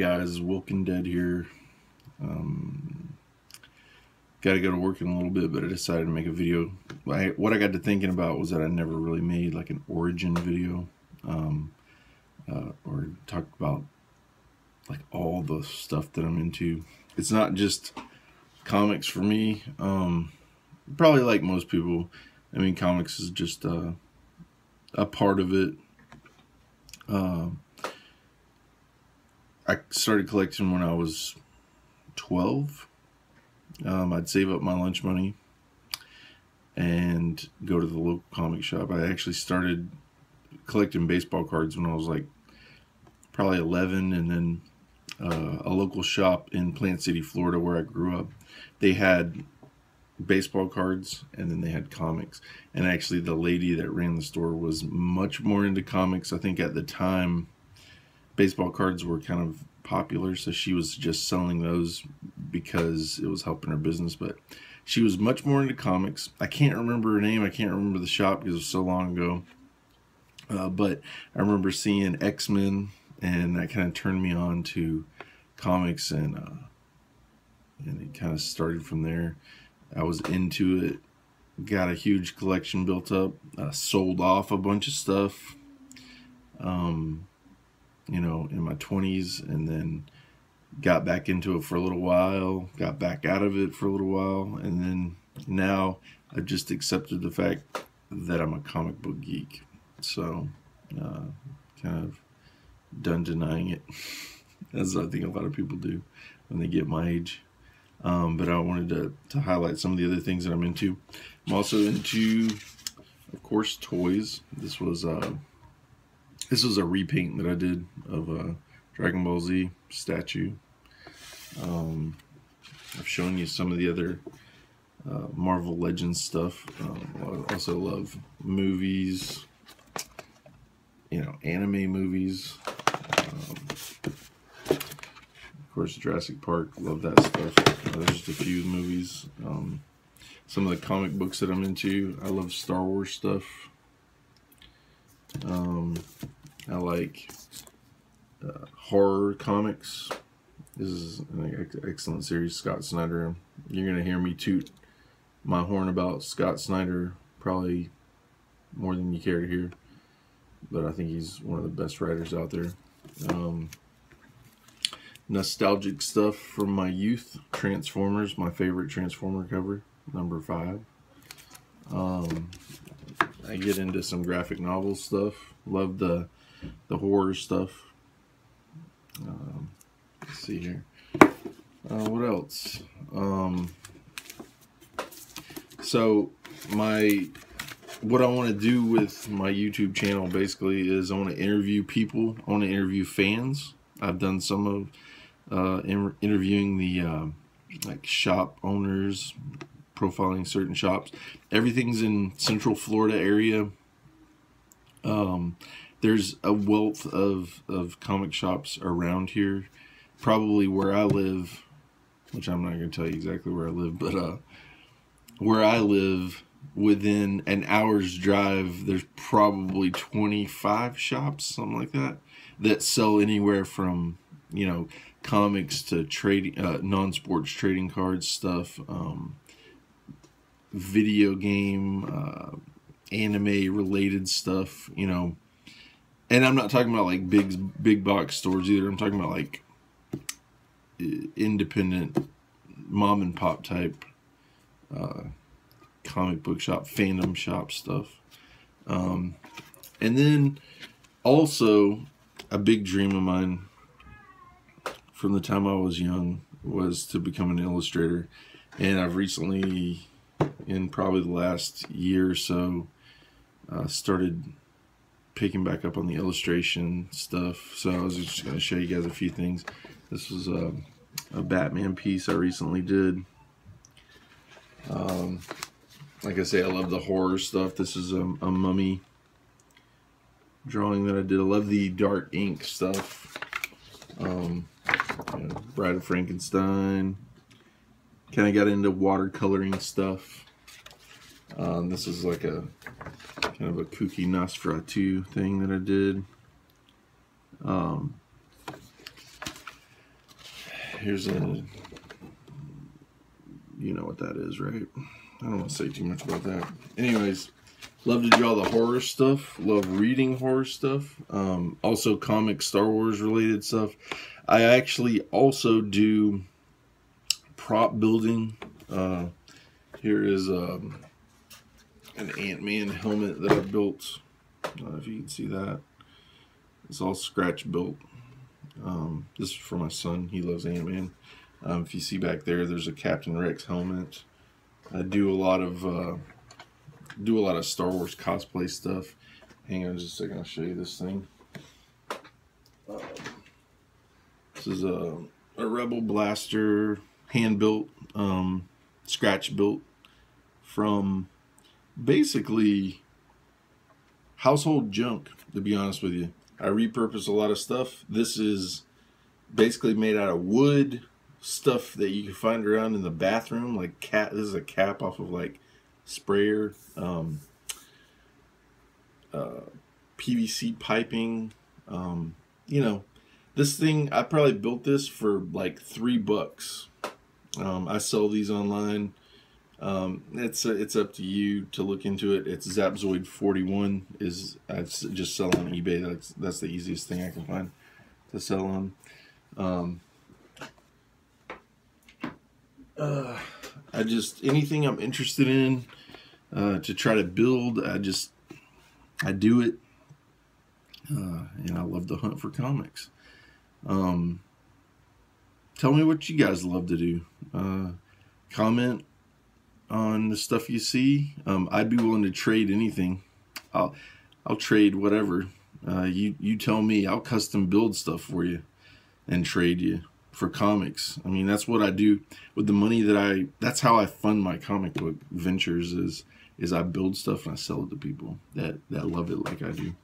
guys, Walking Dead here. Got to go to work in a little bit, but I decided to make a video. What I got to thinking about was that I never really made like an origin video, or talked about like all the stuff that I'm into. It's not just comics for me. Probably like most people, I mean, comics is just a part of it. I started collecting when I was 12. I'd save up my lunch money and go to the local comic shop. I actually started collecting baseball cards when I was like probably 11, and then a local shop in Plant City, Florida, where I grew up, they had baseball cards and then they had comics. And actually the lady that ran the store was much more into comics. I think at the time baseball cards were kind of popular, so she was just selling those because it was helping her business, but she was much more into comics. I can't remember her name, I can't remember the shop because it was so long ago, but I remember seeing X-Men, and that kind of turned me on to comics, and it kind of started from there. I was into it, got a huge collection built up, sold off a bunch of stuff, you know, in my 20s, and then got back into it for a little while, got back out of it for a little while, and then now I've just accepted the fact that I'm a comic book geek. So kind of done denying it, as I think a lot of people do when they get my age. But I wanted to highlight some of the other things that I'm into. I'm also into, of course, toys. This was a repaint that I did of a Dragon Ball Z statue. I've shown you some of the other Marvel Legends stuff. I also love movies, you know, anime movies. Of course, Jurassic Park, love that stuff. There's just a few movies. Some of the comic books that I'm into, I love Star Wars stuff. I like horror comics. This is an excellent series, Scott Snyder. You're going to hear me toot my horn about Scott Snyder probably more than you care to hear, but I think he's one of the best writers out there. Nostalgic stuff from my youth. Transformers, my favorite Transformer cover, number 5. I get into some graphic novel stuff. Love the horror stuff. Let's see here. What else? So what I want to do with my YouTube channel basically is I want to interview people. I want to interview fans. I've done some of interviewing the like shop owners, profiling certain shops. Everything's in Central Florida area. There's a wealth of comic shops around here. Probably where I live, which I'm not going to tell you exactly where I live, but where I live, within an hour's drive, there's probably 25 shops, something like that, that sell anywhere from, you know, comics to trading, non-sports trading cards stuff, video game, anime related stuff, you know. And I'm not talking about like big box stores either. I'm talking about like independent mom and pop type comic book shop, fandom shop stuff. And then also a big dream of mine from the time I was young was to become an illustrator. And I've recently, in probably the last year or so, started picking back up on the illustration stuff. So I was just going to show you guys a few things. This was a Batman piece I recently did. Like I say, I love the horror stuff. This is a mummy drawing that I did. I love the dark ink stuff. You know, Bride of Frankenstein. Kind of got into watercoloring stuff. This is like a kind of a kooky Nosferatu thing that I did. here's a, you know what that is, right? I don't want to say too much about that. Anyways, love to draw the horror stuff. Love reading horror stuff. Also comic Star Wars related stuff. I actually also do prop building. Here is an Ant-Man helmet that I built. I don't know if you can see that. It's all scratch built. This is for my son. He loves Ant-Man. If you see back there, there's a Captain Rex helmet. I do a lot of Star Wars cosplay stuff. Hang on just a second, I'll show you this thing. This is a Rebel blaster, hand built, scratch built from basically household junk, to be honest with you. I repurpose a lot of stuff. This is basically made out of wood, stuff that you can find around in the bathroom, like this is a cap off of like sprayer, PVC piping. You know, this thing, I probably built this for like $3. I sell these online. It's up to you to look into it. It's Zapzoid41 I just sell on eBay. That's the easiest thing I can find to sell on. I just, anything I'm interested in to try to build, I do it. And I love to hunt for comics. Tell me what you guys love to do. Comment on the stuff you see. I'd be willing to trade anything. I'll trade whatever. You tell me. I'll custom build stuff for you and trade you for comics. I mean, that's what I do with the money that that's how I fund my comic book ventures is I build stuff and I sell it to people that love it like I do.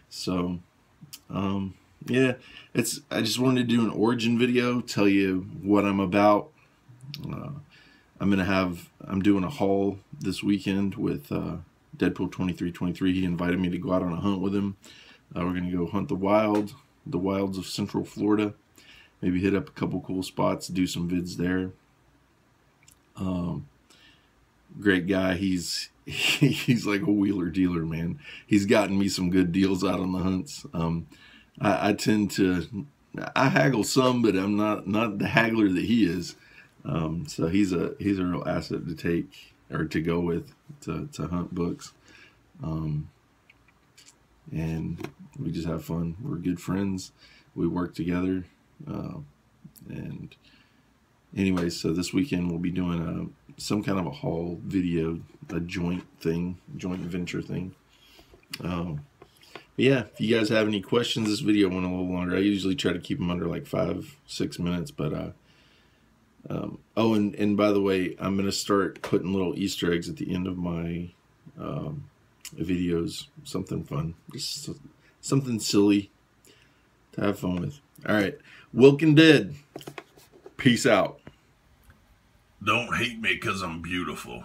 So yeah, I just wanted to do an origin video, tell you what I'm about. I'm doing a haul this weekend with Deadpool 2323. He invited me to go out on a hunt with him. We're gonna go hunt the wilds of Central Florida. Maybe hit up a couple cool spots, do some vids there. Great guy. He's like a wheeler dealer, man. He's gotten me some good deals out on the hunts. I tend to haggle some, but I'm not the haggler that he is. So he's a real asset to take or to go with to hunt books. And we just have fun. We're good friends. We work together. And anyway, so this weekend we'll be doing some kind of a haul video, a joint venture thing. But yeah, if you guys have any questions, this video went a little longer. I usually try to keep them under like 5-6 minutes, but oh, and by the way, I'm gonna start putting little Easter eggs at the end of my videos. Something fun, just something silly to have fun with. All right, Wilkin Dead. Peace out. Don't hate me 'cause I'm beautiful.